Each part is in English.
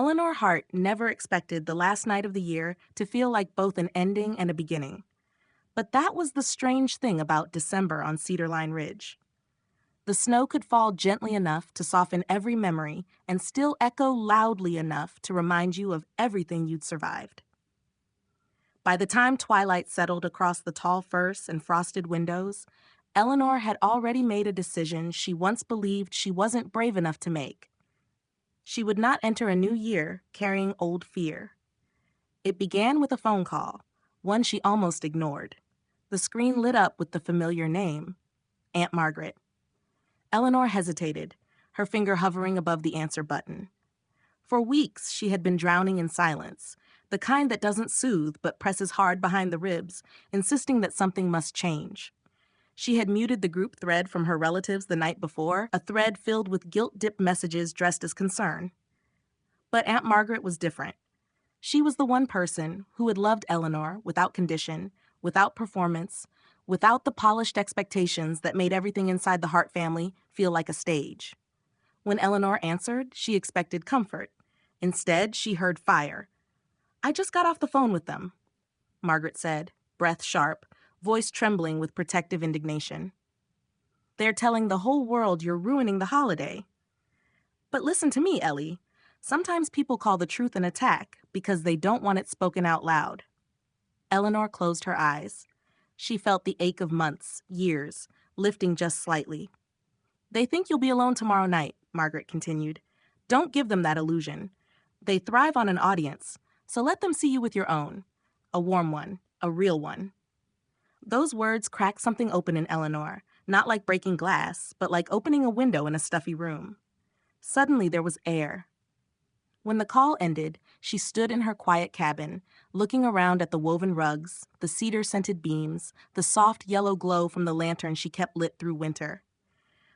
Eleanor Hart never expected the last night of the year to feel like both an ending and a beginning. But that was the strange thing about December on Cedar Line Ridge. The snow could fall gently enough to soften every memory and still echo loudly enough to remind you of everything you'd survived. By the time twilight settled across the tall firs and frosted windows, Eleanor had already made a decision she once believed she wasn't brave enough to make. She would not enter a new year carrying old fear. It began with a phone call, one she almost ignored. The screen lit up with the familiar name, Aunt Margaret. Eleanor hesitated, her finger hovering above the answer button. For weeks, she had been drowning in silence, the kind that doesn't soothe but presses hard behind the ribs, insisting that something must change. She had muted the group thread from her relatives the night before, a thread filled with guilt-dipped messages dressed as concern. But Aunt Margaret was different. She was the one person who had loved Eleanor without condition, without performance, without the polished expectations that made everything inside the Hart family feel like a stage. When Eleanor answered, she expected comfort. Instead, she heard fire. "I just got off the phone with them," Margaret said, breath sharp, voice trembling with protective indignation. "They're telling the whole world you're ruining the holiday." "But listen to me, Ellie. Sometimes people call the truth an attack because they don't want it spoken out loud." Eleanor closed her eyes. She felt the ache of months, years, lifting just slightly. "They think you'll be alone tomorrow night," Margaret continued. "Don't give them that illusion. They thrive on an audience, so let them see you with your own. A warm one, a real one." Those words cracked something open in Eleanor, not like breaking glass, but like opening a window in a stuffy room. Suddenly there was air. When the call ended, she stood in her quiet cabin, looking around at the woven rugs, the cedar-scented beams, the soft yellow glow from the lantern she kept lit through winter.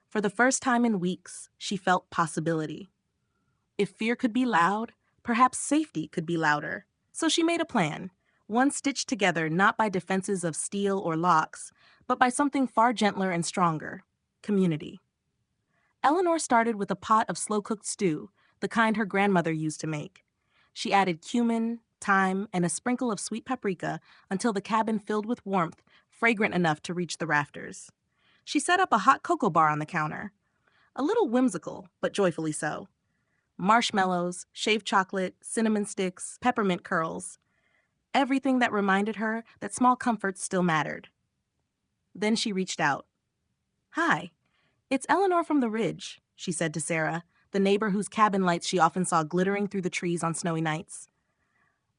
For the first time in weeks, she felt possibility. If fear could be loud, perhaps safety could be louder. So she made a plan, one stitched together not by defenses of steel or locks, but by something far gentler and stronger: community. Eleanor started with a pot of slow-cooked stew, the kind her grandmother used to make. She added cumin, thyme, and a sprinkle of sweet paprika until the cabin filled with warmth, fragrant enough to reach the rafters. She set up a hot cocoa bar on the counter. A little whimsical, but joyfully so. Marshmallows, shaved chocolate, cinnamon sticks, peppermint curls. Everything that reminded her that small comforts still mattered. Then she reached out. "Hi, it's Eleanor from the Ridge," she said to Sarah, the neighbor whose cabin lights she often saw glittering through the trees on snowy nights.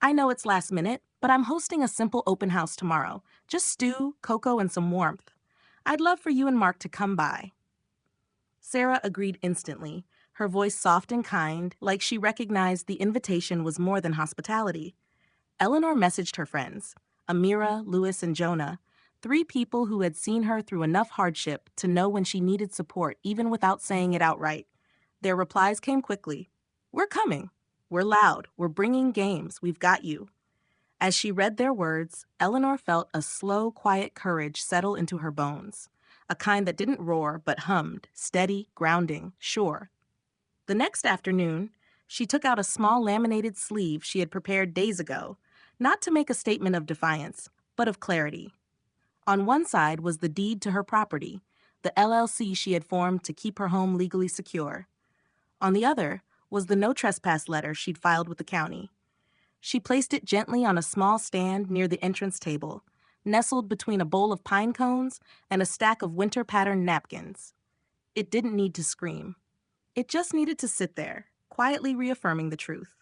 "I know it's last minute, but I'm hosting a simple open house tomorrow. Just stew, cocoa, and some warmth. I'd love for you and Mark to come by." Sarah agreed instantly, her voice soft and kind, like she recognized the invitation was more than hospitality. Eleanor messaged her friends, Amira, Louis, and Jonah, 3 people who had seen her through enough hardship to know when she needed support even without saying it outright. Their replies came quickly. "We're coming. We're loud. We're bringing games. We've got you." As she read their words, Eleanor felt a slow, quiet courage settle into her bones, a kind that didn't roar but hummed, steady, grounding, sure. The next afternoon, she took out a small laminated sleeve she had prepared days ago, not to make a statement of defiance, but of clarity. On one side was the deed to her property, the LLC she had formed to keep her home legally secure. On the other was the no trespass letter she'd filed with the county. She placed it gently on a small stand near the entrance table, nestled between a bowl of pine cones and a stack of winter-patterned napkins. It didn't need to scream. It just needed to sit there, quietly reaffirming the truth.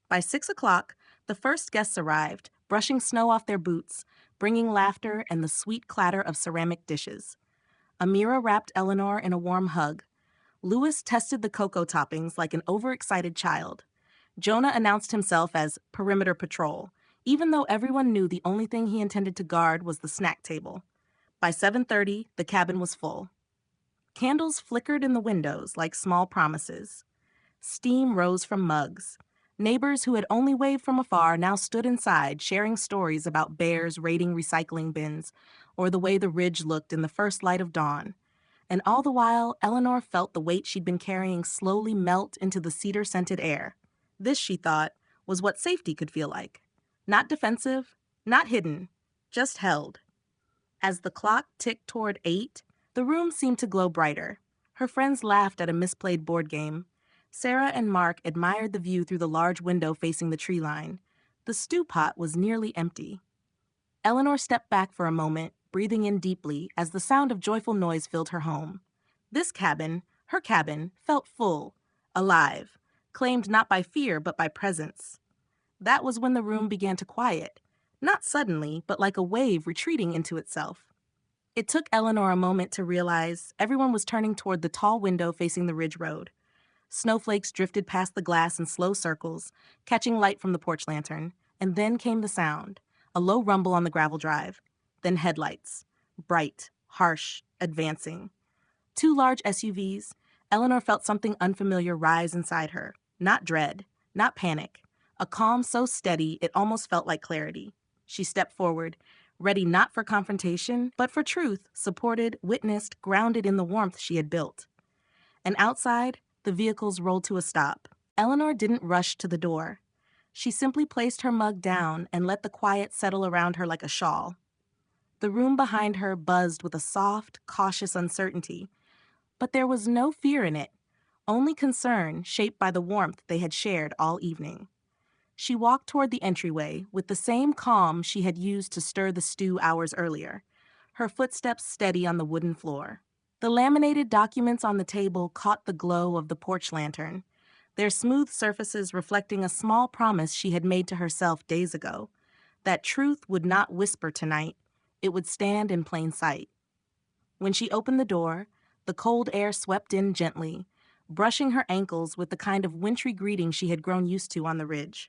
By 6 o'clock, the first guests arrived, brushing snow off their boots, bringing laughter and the sweet clatter of ceramic dishes. Amira wrapped Eleanor in a warm hug. Louis tested the cocoa toppings like an overexcited child. Jonah announced himself as Perimeter Patrol, even though everyone knew the only thing he intended to guard was the snack table. By 7:30, the cabin was full. Candles flickered in the windows like small promises. Steam rose from mugs. Neighbors who had only waved from afar now stood inside, sharing stories about bears raiding recycling bins, or the way the ridge looked in the first light of dawn. And all the while, Eleanor felt the weight she'd been carrying slowly melt into the cedar-scented air. This, she thought, was what safety could feel like. Not defensive, not hidden, just held. As the clock ticked toward 8, the room seemed to glow brighter. Her friends laughed at a misplayed board game. Sarah and Mark admired the view through the large window facing the tree line. The stew pot was nearly empty. Eleanor stepped back for a moment, breathing in deeply as the sound of joyful noise filled her home. This cabin, her cabin, felt full, alive, claimed not by fear but by presence. That was when the room began to quiet, not suddenly, but like a wave retreating into itself. It took Eleanor a moment to realize everyone was turning toward the tall window facing the ridge road. Snowflakes drifted past the glass in slow circles, catching light from the porch lantern, and then came the sound, a low rumble on the gravel drive, then headlights, bright, harsh, advancing. 2 large SUVs. Eleanor felt something unfamiliar rise inside her. Not dread, not panic. A calm so steady it almost felt like clarity. She stepped forward, ready not for confrontation, but for truth, supported, witnessed, grounded in the warmth she had built. And outside, the vehicles rolled to a stop. Eleanor didn't rush to the door. She simply placed her mug down and let the quiet settle around her like a shawl. The room behind her buzzed with a soft, cautious uncertainty, but there was no fear in it, only concern shaped by the warmth they had shared all evening. She walked toward the entryway with the same calm she had used to stir the stew hours earlier, her footsteps steady on the wooden floor. The laminated documents on the table caught the glow of the porch lantern, their smooth surfaces reflecting a small promise she had made to herself days ago, that truth would not whisper tonight, it would stand in plain sight. When she opened the door, the cold air swept in gently, brushing her ankles with the kind of wintry greeting she had grown used to on the ridge.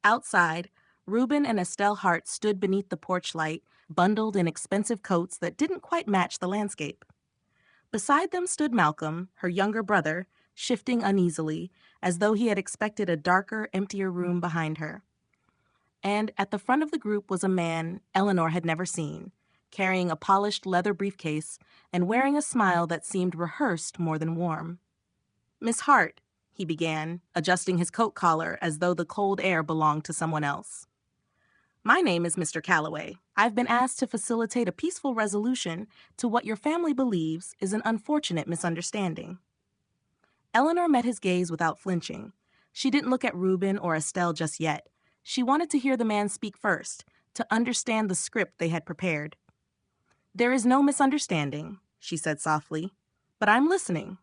Outside, Reuben and Estelle Hart stood beneath the porch light, bundled in expensive coats that didn't quite match the landscape. Beside them stood Malcolm, her younger brother, shifting uneasily, as though he had expected a darker, emptier room behind her. And at the front of the group was a man Eleanor had never seen, carrying a polished leather briefcase and wearing a smile that seemed rehearsed more than warm. "Miss Hart," he began, adjusting his coat collar as though the cold air belonged to someone else. "My name is Mr. Calloway. I've been asked to facilitate a peaceful resolution to what your family believes is an unfortunate misunderstanding." Eleanor met his gaze without flinching. She didn't look at Reuben or Estelle just yet. She wanted to hear the man speak first, to understand the script they had prepared. "There is no misunderstanding," she said softly, "but I'm listening."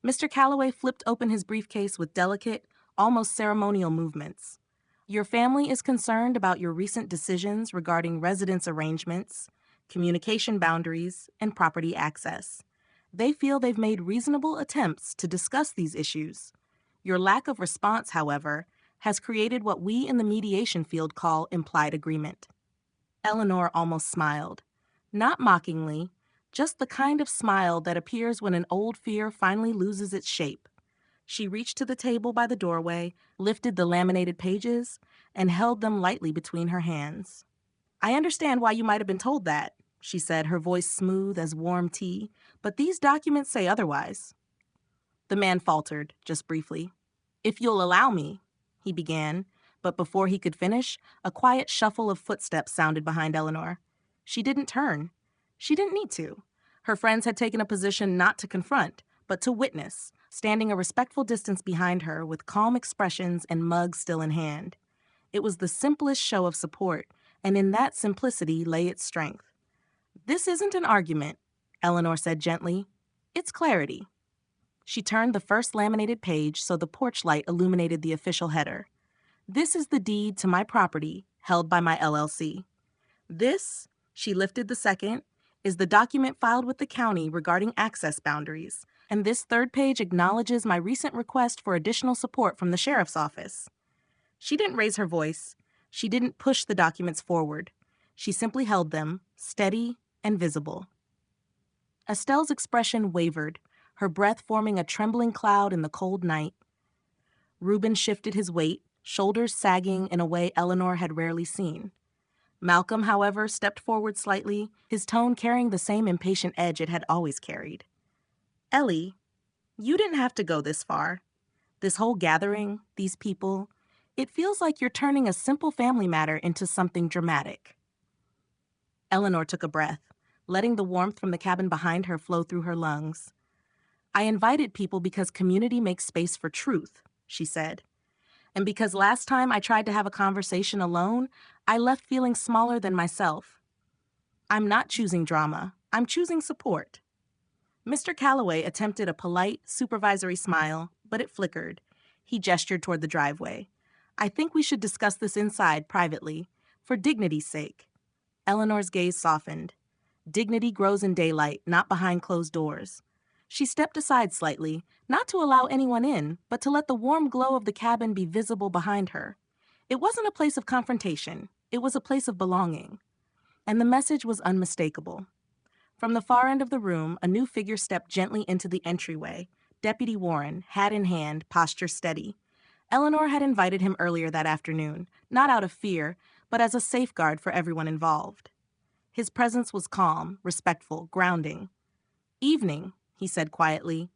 Mr. Calloway flipped open his briefcase with delicate, almost ceremonial movements. "Your family is concerned about your recent decisions regarding residence arrangements, communication boundaries, and property access. They feel they've made reasonable attempts to discuss these issues. Your lack of response, however, has created what we in the mediation field call implied agreement." Eleanor almost smiled. Not mockingly, just the kind of smile that appears when an old fear finally loses its shape. She reached to the table by the doorway, lifted the laminated pages, and held them lightly between her hands. "I understand why you might have been told that," she said, her voice smooth as warm tea, "but these documents say otherwise." The man faltered, just briefly. "If you'll allow me," he began, but before he could finish, a quiet shuffle of footsteps sounded behind Eleanor. She didn't turn. She didn't need to. Her friends had taken a position not to confront, but to witness, standing a respectful distance behind her with calm expressions and mugs still in hand. It was the simplest show of support, and in that simplicity lay its strength. "This isn't an argument," Eleanor said gently. "It's clarity." She turned the first laminated page so the porch light illuminated the official header. "This is the deed to my property, held by my LLC. This," she lifted the second, "is the document filed with the county regarding access boundaries, and this third page acknowledges my recent request for additional support from the sheriff's office." She didn't raise her voice. She didn't push the documents forward. She simply held them, steady and visible. Estelle's expression wavered, her breath forming a trembling cloud in the cold night. Reuben shifted his weight, shoulders sagging in a way Eleanor had rarely seen. Malcolm, however, stepped forward slightly, his tone carrying the same impatient edge it had always carried. "Ellie, you didn't have to go this far. This whole gathering, these people, it feels like you're turning a simple family matter into something dramatic. Eleanor took a breath, letting the warmth from the cabin behind her flow through her lungs. I invited people because community makes space for truth, she said. And because last time I tried to have a conversation alone, I left feeling smaller than myself. I'm not choosing drama. I'm choosing support. Mr. Calloway attempted a polite, supervisory smile, but it flickered. He gestured toward the driveway. I think we should discuss this inside, privately, for dignity's sake. Eleanor's gaze softened. Dignity grows in daylight, not behind closed doors. She stepped aside slightly, not to allow anyone in, but to let the warm glow of the cabin be visible behind her. It wasn't a place of confrontation. It was a place of belonging. And the message was unmistakable. From the far end of the room, a new figure stepped gently into the entryway. Deputy Warren, hat in hand, posture steady. Eleanor had invited him earlier that afternoon, not out of fear, but as a safeguard for everyone involved. His presence was calm, respectful, grounding. Evening, he said quietly.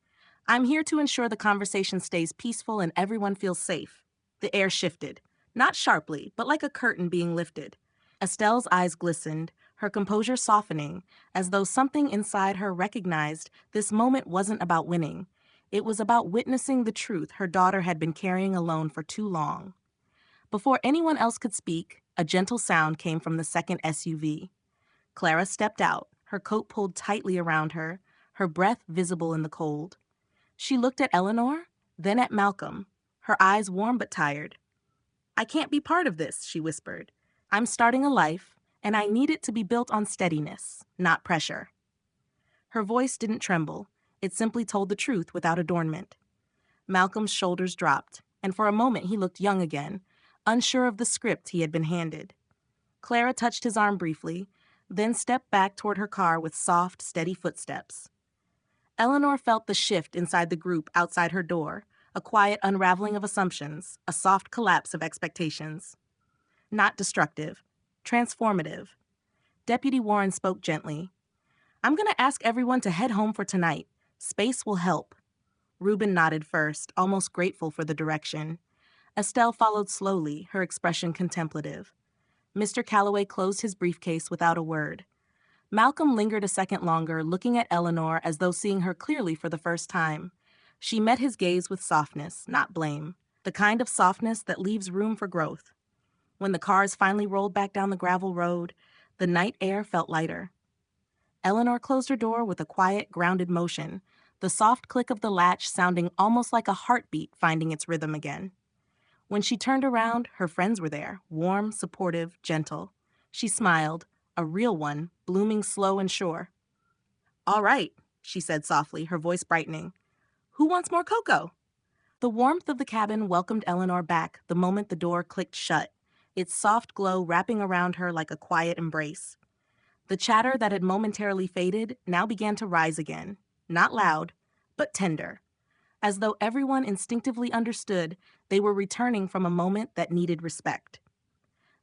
I'm here to ensure the conversation stays peaceful and everyone feels safe. The air shifted, not sharply, but like a curtain being lifted. Estelle's eyes glistened, her composure softening, as though something inside her recognized this moment wasn't about winning. It was about witnessing the truth her daughter had been carrying alone for too long. Before anyone else could speak, a gentle sound came from the second SUV. Clara stepped out, her coat pulled tightly around her, her breath visible in the cold. She looked at Eleanor, then at Malcolm, her eyes warm but tired. I can't be part of this, she whispered. I'm starting a life, and I need it to be built on steadiness, not pressure. Her voice didn't tremble. It simply told the truth without adornment. Malcolm's shoulders dropped, and for a moment he looked young again, unsure of the script he had been handed. Clara touched his arm briefly, then stepped back toward her car with soft, steady footsteps. Eleanor felt the shift inside the group outside her door, a quiet unraveling of assumptions, a soft collapse of expectations. Not destructive, transformative. Deputy Warren spoke gently. I'm going to ask everyone to head home for tonight. Space will help. Reuben nodded first, almost grateful for the direction. Estelle followed slowly, her expression contemplative. Mr. Calloway closed his briefcase without a word. Malcolm lingered a second longer, looking at Eleanor as though seeing her clearly for the first time. She met his gaze with softness, not blame, the kind of softness that leaves room for growth. When the cars finally rolled back down the gravel road, the night air felt lighter. Eleanor closed her door with a quiet, grounded motion, the soft click of the latch sounding almost like a heartbeat finding its rhythm again. When she turned around, her friends were there, warm, supportive, gentle. She smiled, a real one, blooming slow and sure. All right, she said softly, her voice brightening. Who wants more cocoa? The warmth of the cabin welcomed Eleanor back the moment the door clicked shut, its soft glow wrapping around her like a quiet embrace. The chatter that had momentarily faded now began to rise again, not loud, but tender, as though everyone instinctively understood they were returning from a moment that needed respect.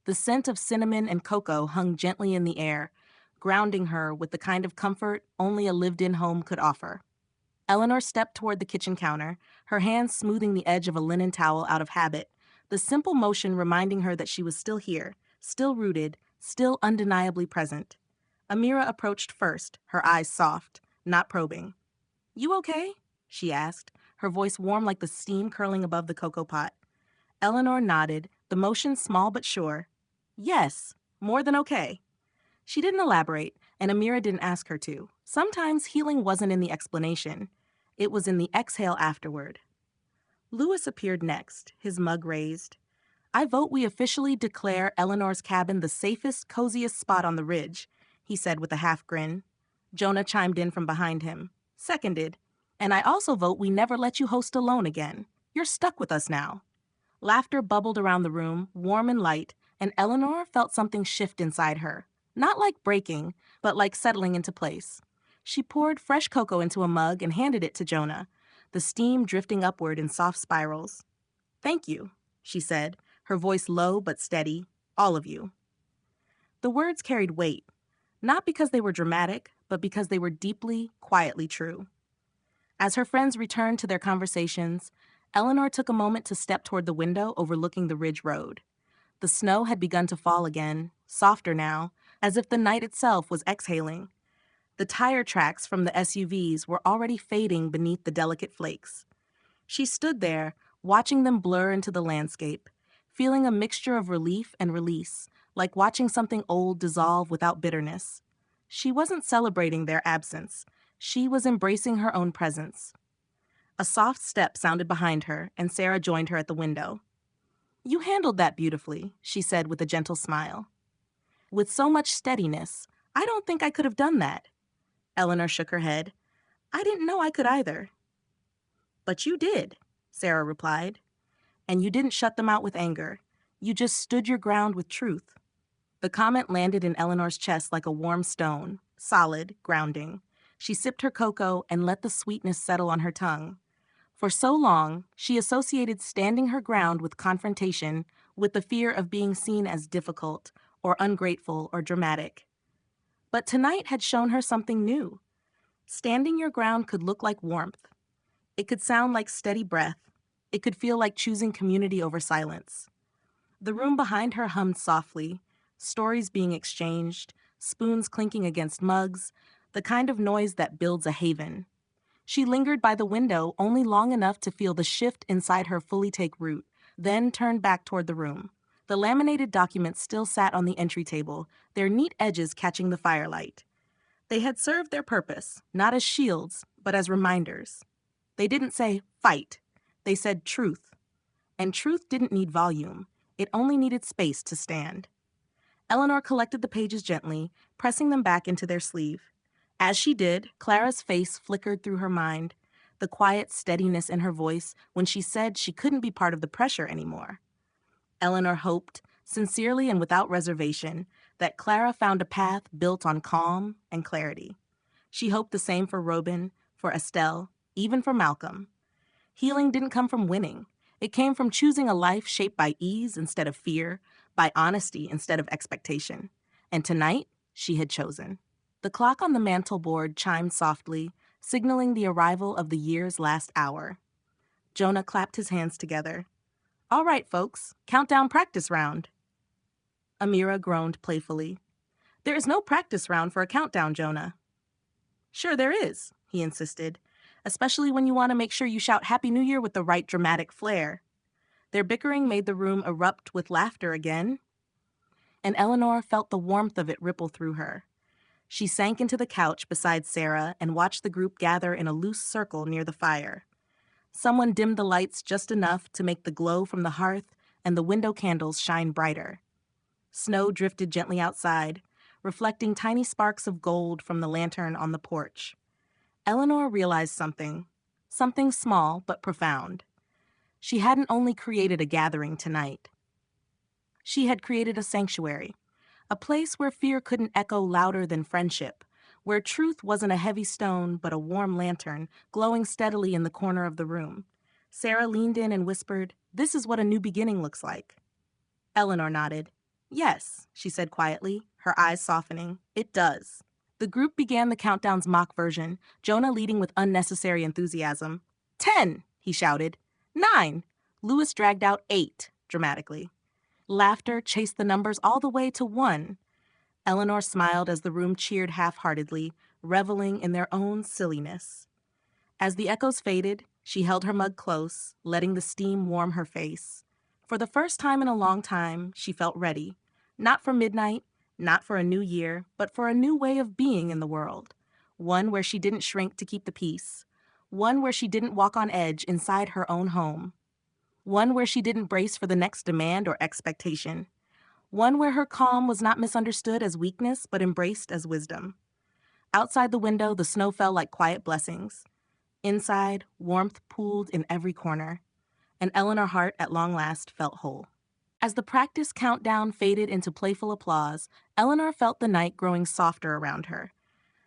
The scent of cinnamon and cocoa hung gently in the air, grounding her with the kind of comfort only a lived-in home could offer. Eleanor stepped toward the kitchen counter, her hands smoothing the edge of a linen towel out of habit, the simple motion reminding her that she was still here, still rooted, still undeniably present. Amira approached first, her eyes soft, not probing. You okay? She asked, her voice warm like the steam curling above the cocoa pot. Eleanor nodded, the motion small but sure. Yes, more than okay. She didn't elaborate, and Amira didn't ask her to. Sometimes healing wasn't in the explanation. It was in the exhale afterward. Louis appeared next, his mug raised. I vote we officially declare Eleanor's cabin the safest, coziest spot on the ridge, he said with a half grin. Jonah chimed in from behind him. Seconded. And I also vote we never let you host alone again. You're stuck with us now. Laughter bubbled around the room, warm and light, and Eleanor felt something shift inside her. Not like breaking, but like settling into place. She poured fresh cocoa into a mug and handed it to Jonah, the steam drifting upward in soft spirals. Thank you, she said, her voice low but steady. All of you. The words carried weight, not because they were dramatic, but because they were deeply, quietly true. As her friends returned to their conversations, Eleanor took a moment to step toward the window overlooking the ridge road. The snow had begun to fall again, softer now, as if the night itself was exhaling. The tire tracks from the SUVs were already fading beneath the delicate flakes. She stood there, watching them blur into the landscape, feeling a mixture of relief and release, like watching something old dissolve without bitterness. She wasn't celebrating their absence. She was embracing her own presence. A soft step sounded behind her, and Sarah joined her at the window. "You handled that beautifully," she said with a gentle smile. "With so much steadiness, I don't think I could have done that." Eleanor shook her head. "I didn't know I could either." "But you did," Sarah replied. "And you didn't shut them out with anger. You just stood your ground with truth." The comment landed in Eleanor's chest like a warm stone, solid, grounding. She sipped her cocoa and let the sweetness settle on her tongue. For so long, she associated standing her ground with confrontation, with the fear of being seen as difficult, or ungrateful, or dramatic. But tonight had shown her something new. Standing your ground could look like warmth. It could sound like steady breath. It could feel like choosing community over silence. The room behind her hummed softly, stories being exchanged, spoons clinking against mugs, the kind of noise that builds a haven. She lingered by the window only long enough to feel the shift inside her fully take root, then turned back toward the room. The laminated documents still sat on the entry table, their neat edges catching the firelight. They had served their purpose, not as shields, but as reminders. They didn't say, "Fight." They said, "Truth." And truth didn't need volume. It only needed space to stand. Eleanor collected the pages gently, pressing them back into their sleeve. As she did, Clara's face flickered through her mind, the quiet steadiness in her voice when she said she couldn't be part of the pressure anymore. Eleanor hoped, sincerely and without reservation, that Clara found a path built on calm and clarity. She hoped the same for Robin, for Estelle, even for Malcolm. Healing didn't come from winning. It came from choosing a life shaped by ease instead of fear, by honesty instead of expectation. And tonight, she had chosen. The clock on the mantelboard chimed softly, signaling the arrival of the year's last hour. Jonah clapped his hands together. "All right, folks, countdown practice round." Amira groaned playfully. "There is no practice round for a countdown, Jonah." "Sure there is," he insisted, "especially when you want to make sure you shout Happy New Year with the right dramatic flair." Their bickering made the room erupt with laughter again, and Eleanor felt the warmth of it ripple through her. She sank into the couch beside Sarah and watched the group gather in a loose circle near the fire. Someone dimmed the lights just enough to make the glow from the hearth and the window candles shine brighter. Snow drifted gently outside, reflecting tiny sparks of gold from the lantern on the porch. Eleanor realized something small but profound. She hadn't only created a gathering tonight. She had created a sanctuary, a place where fear couldn't echo louder than friendship, where truth wasn't a heavy stone but a warm lantern glowing steadily in the corner of the room. Sarah leaned in and whispered, "This is what a new beginning looks like." Eleanor nodded. "Yes," she said quietly, her eyes softening. "It does." The group began the countdown's mock version, Jonah leading with unnecessary enthusiasm. 10, he shouted. 9. Lewis dragged out 8, dramatically. Laughter chased the numbers all the way to 1. Eleanor smiled as the room cheered half-heartedly, reveling in their own silliness. As the echoes faded, she held her mug close, letting the steam warm her face. For the first time in a long time, she felt ready. Not for midnight, not for a new year, but for a new way of being in the world. One where she didn't shrink to keep the peace. One where she didn't walk on edge inside her own home. One where she didn't brace for the next demand or expectation. One where her calm was not misunderstood as weakness, but embraced as wisdom. Outside the window, the snow fell like quiet blessings. Inside, warmth pooled in every corner. And Eleanor Hart, at long last, felt whole. As the practice countdown faded into playful applause, Eleanor felt the night growing softer around her,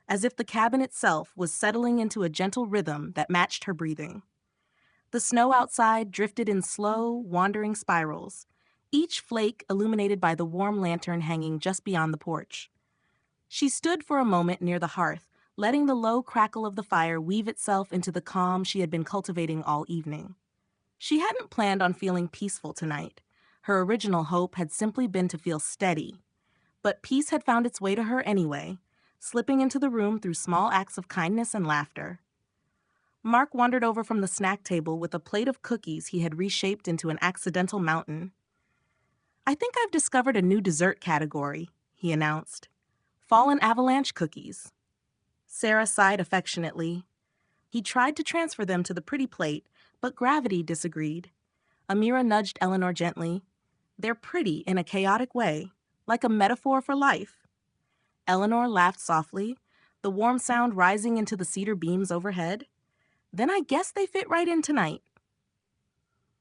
as if the cabin itself was settling into a gentle rhythm that matched her breathing. The snow outside drifted in slow, wandering spirals, each flake illuminated by the warm lantern hanging just beyond the porch. She stood for a moment near the hearth, letting the low crackle of the fire weave itself into the calm she had been cultivating all evening. She hadn't planned on feeling peaceful tonight. Her original hope had simply been to feel steady. But peace had found its way to her anyway, slipping into the room through small acts of kindness and laughter. Mark wandered over from the snack table with a plate of cookies he had reshaped into an accidental mountain. "I think I've discovered a new dessert category," he announced. "Fallen avalanche cookies." Sarah sighed affectionately. He tried to transfer them to the pretty plate, but gravity disagreed. Amira nudged Eleanor gently. "They're pretty in a chaotic way, like a metaphor for life." Eleanor laughed softly, the warm sound rising into the cedar beams overhead. "Then I guess they fit right in tonight."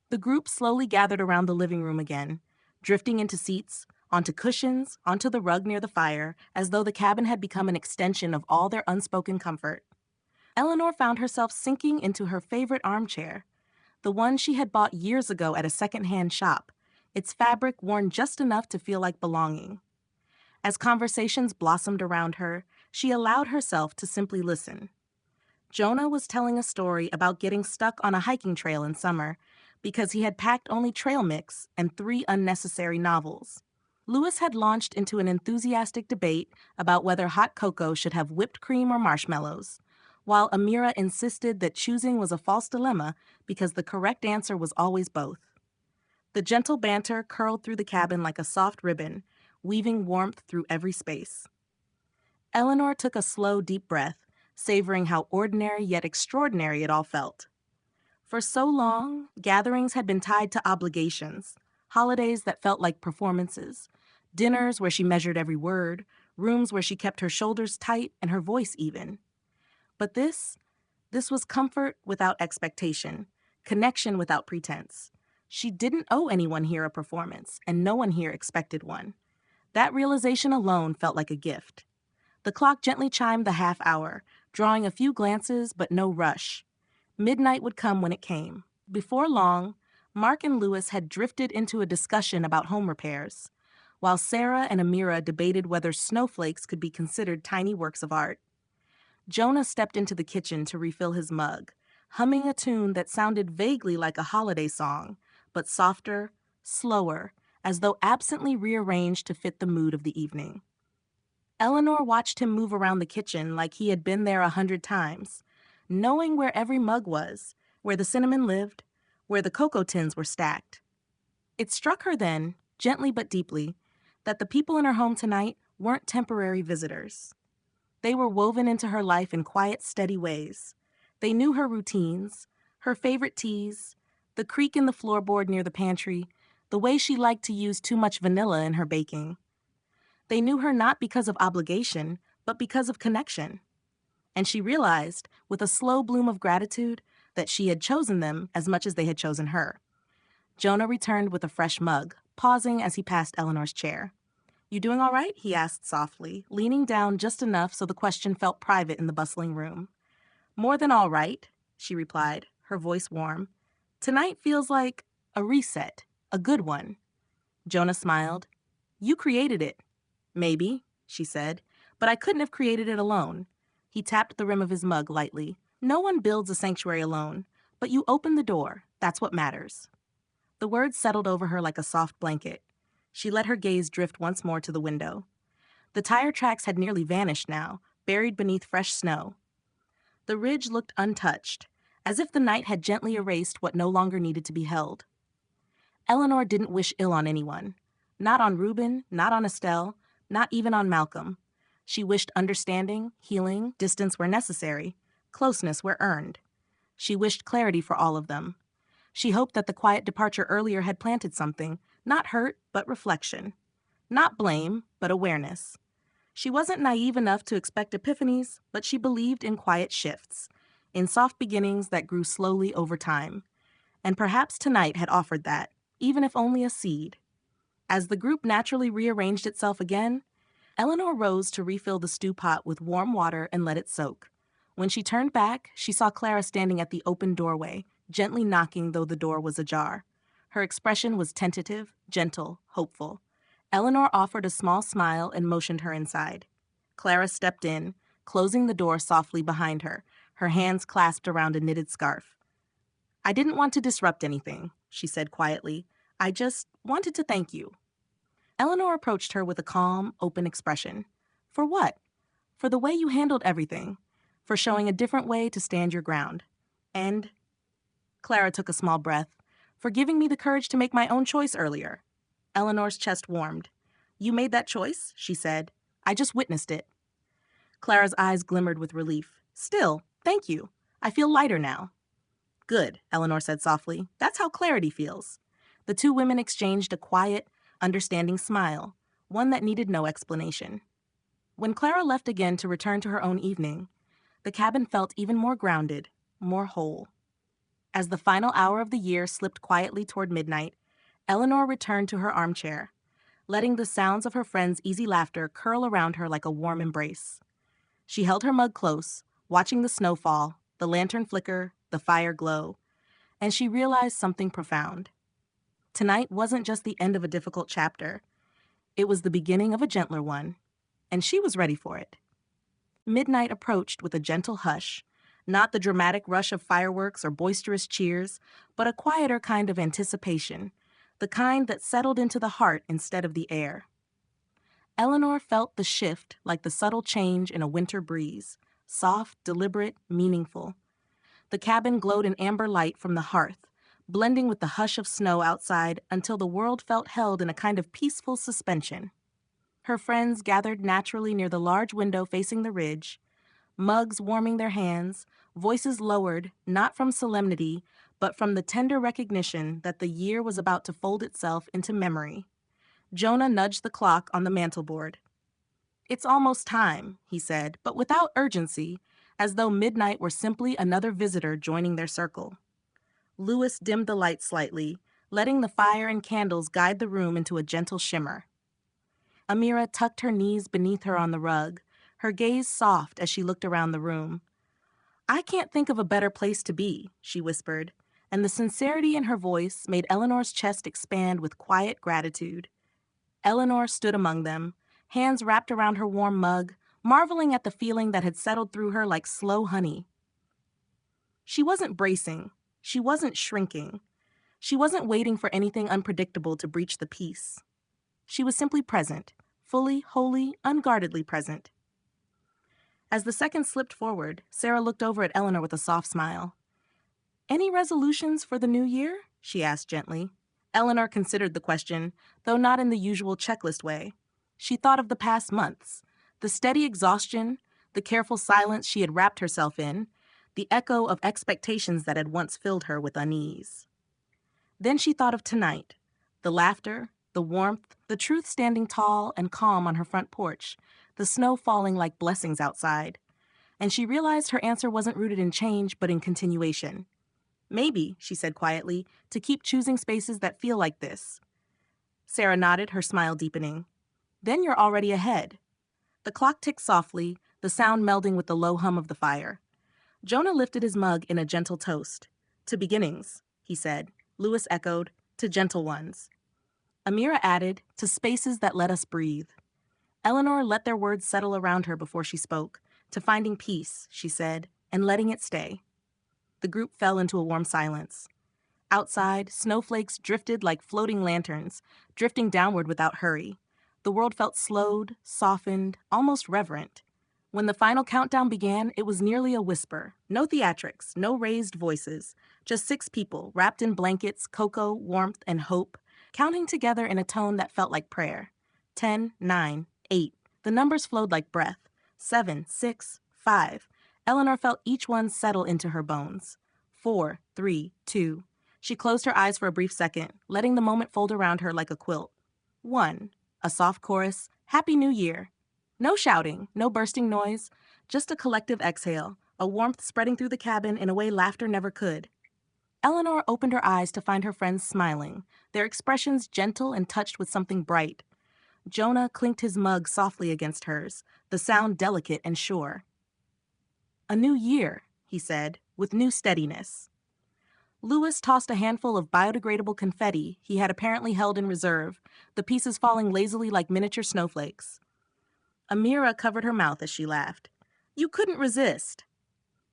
The group slowly gathered around the living room again, drifting into seats, onto cushions, onto the rug near the fire, as though the cabin had become an extension of all their unspoken comfort. Eleanor found herself sinking into her favorite armchair, the one she had bought years ago at a second-hand shop, its fabric worn just enough to feel like belonging. As conversations blossomed around her, she allowed herself to simply listen. Jonah was telling a story about getting stuck on a hiking trail in summer because he had packed only trail mix and 3 unnecessary novels. Lewis had launched into an enthusiastic debate about whether hot cocoa should have whipped cream or marshmallows, while Amira insisted that choosing was a false dilemma because the correct answer was always both. The gentle banter curled through the cabin like a soft ribbon, weaving warmth through every space. Eleanor took a slow, deep breath, savoring how ordinary yet extraordinary it all felt. For so long, gatherings had been tied to obligations, holidays that felt like performances, dinners where she measured every word, rooms where she kept her shoulders tight and her voice even. But this was comfort without expectation, connection without pretense. She didn't owe anyone here a performance, and no one here expected one. That realization alone felt like a gift. The clock gently chimed the half hour, drawing a few glances but no rush. Midnight would come when it came. Before long, Mark and Lewis had drifted into a discussion about home repairs, while Sarah and Amira debated whether snowflakes could be considered tiny works of art. Jonah stepped into the kitchen to refill his mug, humming a tune that sounded vaguely like a holiday song, but softer, slower, as though absently rearranged to fit the mood of the evening. Eleanor watched him move around the kitchen like he had been there 100 times, knowing where every mug was, where the cinnamon lived, where the cocoa tins were stacked. It struck her then, gently but deeply, that the people in her home tonight weren't temporary visitors. They were woven into her life in quiet, steady ways. They knew her routines, her favorite teas, the creak in the floorboard near the pantry, the way she liked to use too much vanilla in her baking. They knew her not because of obligation, but because of connection. And she realized, with a slow bloom of gratitude, that she had chosen them as much as they had chosen her. Jonah returned with a fresh mug, pausing as he passed Eleanor's chair. "You doing all right?" he asked softly, leaning down just enough so the question felt private in the bustling room. "More than all right," she replied, her voice warm. "Tonight feels like a reset, a good one." Jonah smiled. "You created it." "Maybe," she said, "but I couldn't have created it alone." He tapped the rim of his mug lightly. "No one builds a sanctuary alone, but you open the door. That's what matters." The words settled over her like a soft blanket. She let her gaze drift once more to the window. The tire tracks had nearly vanished now, buried beneath fresh snow. The ridge looked untouched, as if the night had gently erased what no longer needed to be held. Eleanor didn't wish ill on anyone. Not on Reuben, not on Estelle, not even on Malcolm. She wished understanding, healing, distance where necessary, closeness where earned. She wished clarity for all of them. She hoped that the quiet departure earlier had planted something, not hurt, but reflection. Not blame, but awareness. She wasn't naive enough to expect epiphanies, but she believed in quiet shifts, in soft beginnings that grew slowly over time. And perhaps tonight had offered that, even if only a seed. As the group naturally rearranged itself again, Eleanor rose to refill the stew pot with warm water and let it soak. When she turned back, she saw Clara standing at the open doorway, gently knocking though the door was ajar. Her expression was tentative, gentle, hopeful. Eleanor offered a small smile and motioned her inside. Clara stepped in, closing the door softly behind her, her hands clasped around a knitted scarf. I didn't want to disrupt anything, she said quietly. I just wanted to thank you. Eleanor approached her with a calm, open expression. For what? For the way you handled everything. For showing a different way to stand your ground. And Clara took a small breath. For giving me the courage to make my own choice earlier. Eleanor's chest warmed. You made that choice, she said. I just witnessed it. Clara's eyes glimmered with relief. Still, thank you. I feel lighter now. Good, Eleanor said softly. That's how clarity feels. The two women exchanged a quiet, understanding smile, one that needed no explanation. When Clara left again to return to her own evening, the cabin felt even more grounded, more whole. As the final hour of the year slipped quietly toward midnight, Eleanor returned to her armchair, letting the sounds of her friends' easy laughter curl around her like a warm embrace. She held her mug close, watching the snow fall, the lantern flicker, the fire glow, and she realized something profound. Tonight wasn't just the end of a difficult chapter. It was the beginning of a gentler one, and she was ready for it. Midnight approached with a gentle hush, not the dramatic rush of fireworks or boisterous cheers, but a quieter kind of anticipation, the kind that settled into the heart instead of the air. Eleanor felt the shift like the subtle change in a winter breeze, soft, deliberate, meaningful. The cabin glowed in amber light from the hearth, blending with the hush of snow outside until the world felt held in a kind of peaceful suspension. Her friends gathered naturally near the large window facing the ridge, mugs warming their hands, voices lowered, not from solemnity, but from the tender recognition that the year was about to fold itself into memory. Jonah nudged the clock on the mantelboard. It's almost time, he said, but without urgency, as though midnight were simply another visitor joining their circle. Louis dimmed the light slightly, letting the fire and candles guide the room into a gentle shimmer. Amira tucked her knees beneath her on the rug, her gaze soft as she looked around the room. I can't think of a better place to be, she whispered, and the sincerity in her voice made Eleanor's chest expand with quiet gratitude. Eleanor stood among them, hands wrapped around her warm mug, marveling at the feeling that had settled through her like slow honey. She wasn't bracing. She wasn't shrinking. She wasn't waiting for anything unpredictable to breach the peace. She was simply present, fully, wholly, unguardedly present. As the seconds slipped forward, Sarah looked over at Eleanor with a soft smile. Any resolutions for the new year? She asked gently. Eleanor considered the question, though not in the usual checklist way. She thought of the past months, the steady exhaustion, the careful silence she had wrapped herself in, the echo of expectations that had once filled her with unease. Then she thought of tonight, the laughter, the warmth, the truth standing tall and calm on her front porch, the snow falling like blessings outside. And she realized her answer wasn't rooted in change, but in continuation. Maybe, she said quietly, to keep choosing spaces that feel like this. Sarah nodded, her smile deepening. Then you're already ahead. The clock ticked softly, the sound melding with the low hum of the fire. Jonah lifted his mug in a gentle toast. To beginnings, he said. Louis echoed, to gentle ones. Amira added, to spaces that let us breathe. Eleanor let their words settle around her before she spoke, to finding peace, she said, and letting it stay. The group fell into a warm silence. Outside, snowflakes drifted like floating lanterns, drifting downward without hurry. The world felt slowed, softened, almost reverent. When the final countdown began, it was nearly a whisper. No theatrics, no raised voices. Just 6 people, wrapped in blankets, cocoa, warmth, and hope, counting together in a tone that felt like prayer. 10, 9, 8. The numbers flowed like breath. 7, 6, 5. Eleanor felt each one settle into her bones. 4, 3, 2. She closed her eyes for a brief second, letting the moment fold around her like a quilt. 1. A soft chorus. Happy New Year. No shouting, no bursting noise, just a collective exhale, a warmth spreading through the cabin in a way laughter never could. Eleanor opened her eyes to find her friends smiling, their expressions gentle and touched with something bright. Jonah clinked his mug softly against hers, the sound delicate and sure. A new year, he said, with new steadiness. Louis tossed a handful of biodegradable confetti he had apparently held in reserve, the pieces falling lazily like miniature snowflakes. Amira covered her mouth as she laughed. You couldn't resist.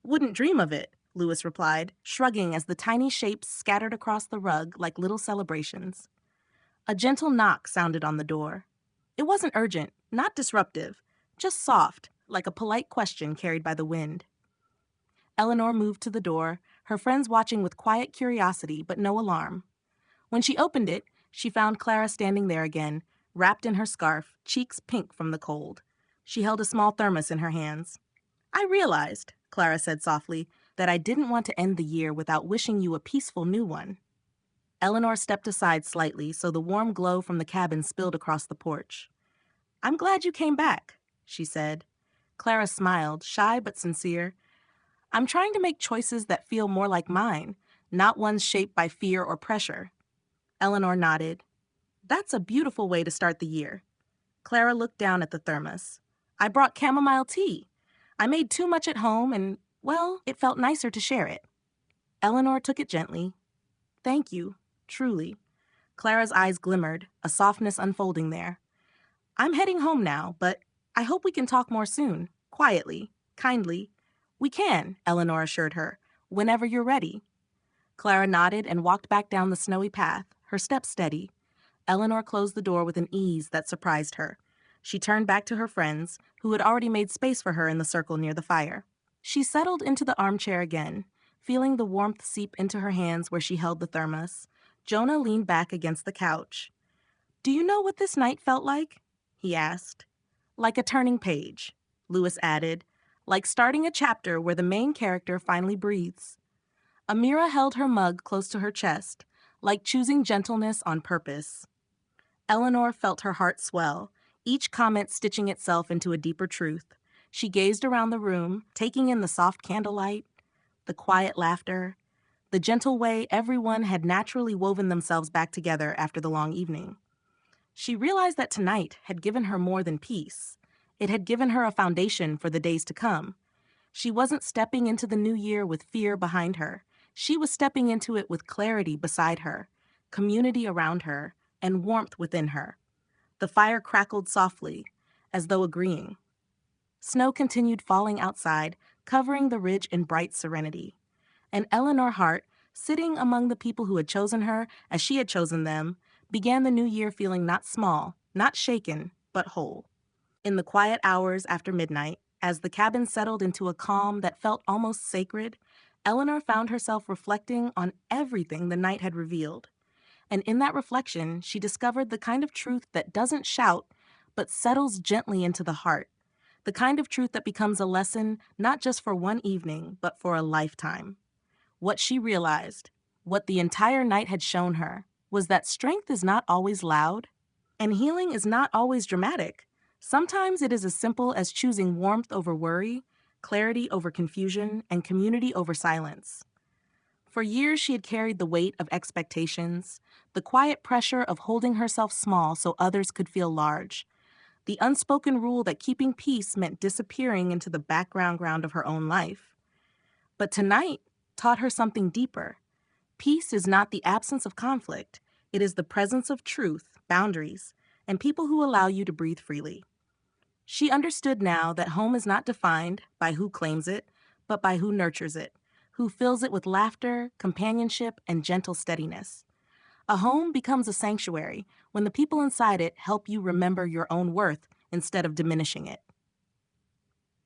Wouldn't dream of it. Louis replied, shrugging as the tiny shapes scattered across the rug like little celebrations. A gentle knock sounded on the door. It wasn't urgent, not disruptive, just soft, like a polite question carried by the wind. Eleanor moved to the door, her friends watching with quiet curiosity but no alarm. When she opened it, she found Clara standing there again, wrapped in her scarf, cheeks pink from the cold. She held a small thermos in her hands. "I realized," Clara said softly, "that I didn't want to end the year without wishing you a peaceful new one." Eleanor stepped aside slightly so the warm glow from the cabin spilled across the porch. "I'm glad you came back," she said. Clara smiled, shy but sincere. "I'm trying to make choices that feel more like mine, not ones shaped by fear or pressure." Eleanor nodded. "That's a beautiful way to start the year." Clara looked down at the thermos. "I brought chamomile tea. I made too much at home and, well, it felt nicer to share it." Eleanor took it gently. "Thank you, truly." Clara's eyes glimmered, a softness unfolding there. "I'm heading home now, but I hope we can talk more soon, quietly, kindly." "We can," Eleanor assured her, "whenever you're ready." Clara nodded and walked back down the snowy path, her steps steady. Eleanor closed the door with an ease that surprised her. She turned back to her friends, who had already made space for her in the circle near the fire. She settled into the armchair again, feeling the warmth seep into her hands where she held the thermos. Jonah leaned back against the couch. "Do you know what this night felt like?" he asked. "Like a turning page," Louis added, "like starting a chapter where the main character finally breathes." Amira held her mug close to her chest, like choosing gentleness on purpose. Eleanor felt her heart swell, each comment stitching itself into a deeper truth. She gazed around the room, taking in the soft candlelight, the quiet laughter, the gentle way everyone had naturally woven themselves back together after the long evening. She realized that tonight had given her more than peace. It had given her a foundation for the days to come. She wasn't stepping into the new year with fear behind her. She was stepping into it with clarity beside her, community around her, and warmth within her. The fire crackled softly, as though agreeing. Snow continued falling outside, covering the ridge in bright serenity. And Eleanor Hart, sitting among the people who had chosen her as she had chosen them, began the new year feeling not small, not shaken, but whole. In the quiet hours after midnight, as the cabin settled into a calm that felt almost sacred, Eleanor found herself reflecting on everything the night had revealed. And in that reflection, she discovered the kind of truth that doesn't shout, but settles gently into the heart. The kind of truth that becomes a lesson not just for one evening, but for a lifetime. What she realized, what the entire night had shown her, was that strength is not always loud, and healing is not always dramatic. Sometimes it is as simple as choosing warmth over worry, clarity over confusion, and community over silence. For years, she had carried the weight of expectations, the quiet pressure of holding herself small so others could feel large, the unspoken rule that keeping peace meant disappearing into the background of her own life. But tonight taught her something deeper. Peace is not the absence of conflict. It is the presence of truth, boundaries, and people who allow you to breathe freely. She understood now that home is not defined by who claims it, but by who nurtures it, who fills it with laughter, companionship, and gentle steadiness. A home becomes a sanctuary when the people inside it help you remember your own worth instead of diminishing it.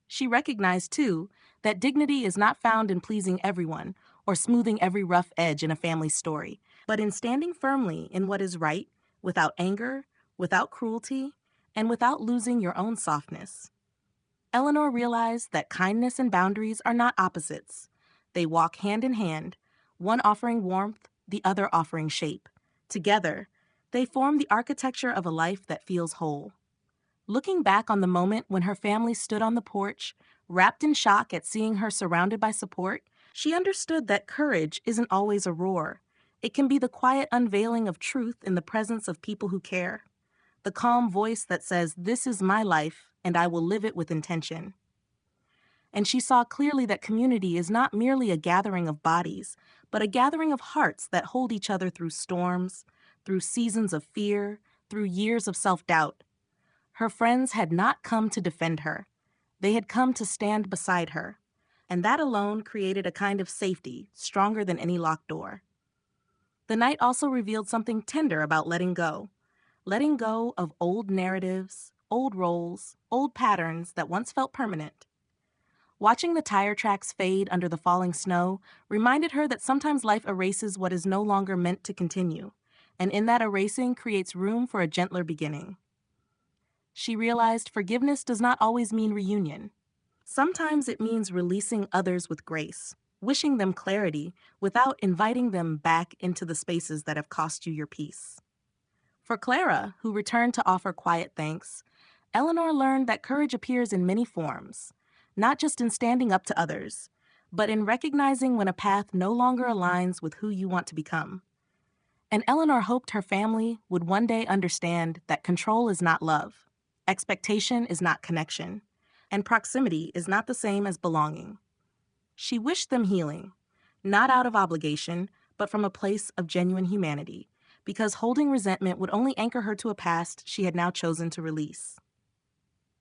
She recognized, too, that dignity is not found in pleasing everyone or smoothing every rough edge in a family story, but in standing firmly in what is right, without anger, without cruelty, and without losing your own softness. Eleanor realized that kindness and boundaries are not opposites. They walk hand in hand, one offering warmth, the other offering shape. Together, they form the architecture of a life that feels whole. Looking back on the moment when her family stood on the porch, wrapped in shock at seeing her surrounded by support, she understood that courage isn't always a roar. It can be the quiet unveiling of truth in the presence of people who care. The calm voice that says, "This is my life, and I will live it with intention." And she saw clearly that community is not merely a gathering of bodies, but a gathering of hearts that hold each other through storms, through seasons of fear, through years of self-doubt. Her friends had not come to defend her. They had come to stand beside her. and that alone created a kind of safety stronger than any locked door. The night also revealed something tender about letting go of old narratives, old roles, old patterns that once felt permanent. Watching the tire tracks fade under the falling snow reminded her that sometimes life erases what is no longer meant to continue, and in that erasing creates room for a gentler beginning. She realized forgiveness does not always mean reunion. Sometimes it means releasing others with grace, wishing them clarity without inviting them back into the spaces that have cost you your peace. For Clara, who returned to offer quiet thanks, Eleanor learned that courage appears in many forms, not just in standing up to others, but in recognizing when a path no longer aligns with who you want to become. And Eleanor hoped her family would one day understand that control is not love, expectation is not connection, and proximity is not the same as belonging. She wished them healing, not out of obligation, but from a place of genuine humanity, because holding resentment would only anchor her to a past she had now chosen to release.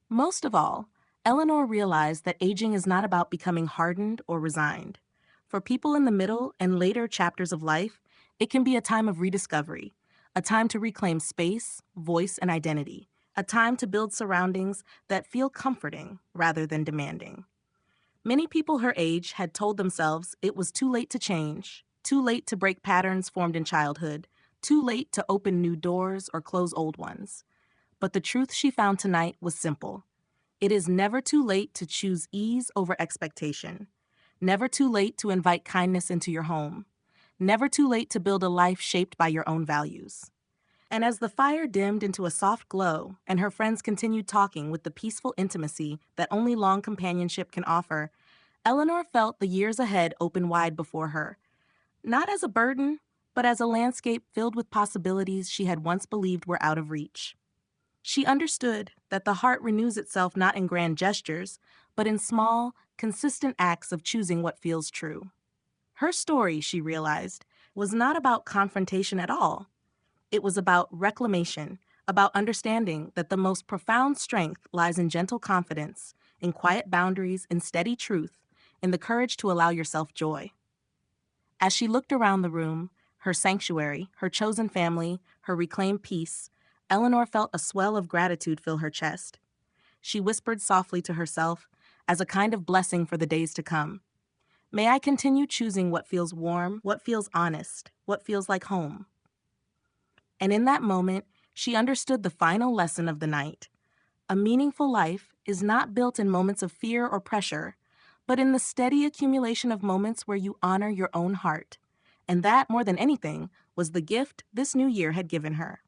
Most of all, Eleanor realized that aging is not about becoming hardened or resigned. For people in the middle and later chapters of life, it can be a time of rediscovery, a time to reclaim space, voice, and identity, a time to build surroundings that feel comforting rather than demanding. Many people her age had told themselves it was too late to change, too late to break patterns formed in childhood, too late to open new doors or close old ones. But the truth she found tonight was simple. It is never too late to choose ease over expectation. Never too late to invite kindness into your home. Never too late to build a life shaped by your own values. And as the fire dimmed into a soft glow and her friends continued talking with the peaceful intimacy that only long companionship can offer, Eleanor felt the years ahead open wide before her. Not as a burden, but as a landscape filled with possibilities she had once believed were out of reach. She understood that the heart renews itself not in grand gestures, but in small, consistent acts of choosing what feels true. Her story, she realized, was not about confrontation at all. It was about reclamation, about understanding that the most profound strength lies in gentle confidence, in quiet boundaries, in steady truth, in the courage to allow yourself joy. As she looked around the room, her sanctuary, her chosen family, her reclaimed peace, Eleanor felt a swell of gratitude fill her chest. She whispered softly to herself, as a kind of blessing for the days to come, "May I continue choosing what feels warm, what feels honest, what feels like home." And in that moment, she understood the final lesson of the night. A meaningful life is not built in moments of fear or pressure, but in the steady accumulation of moments where you honor your own heart. And that, more than anything, was the gift this new year had given her.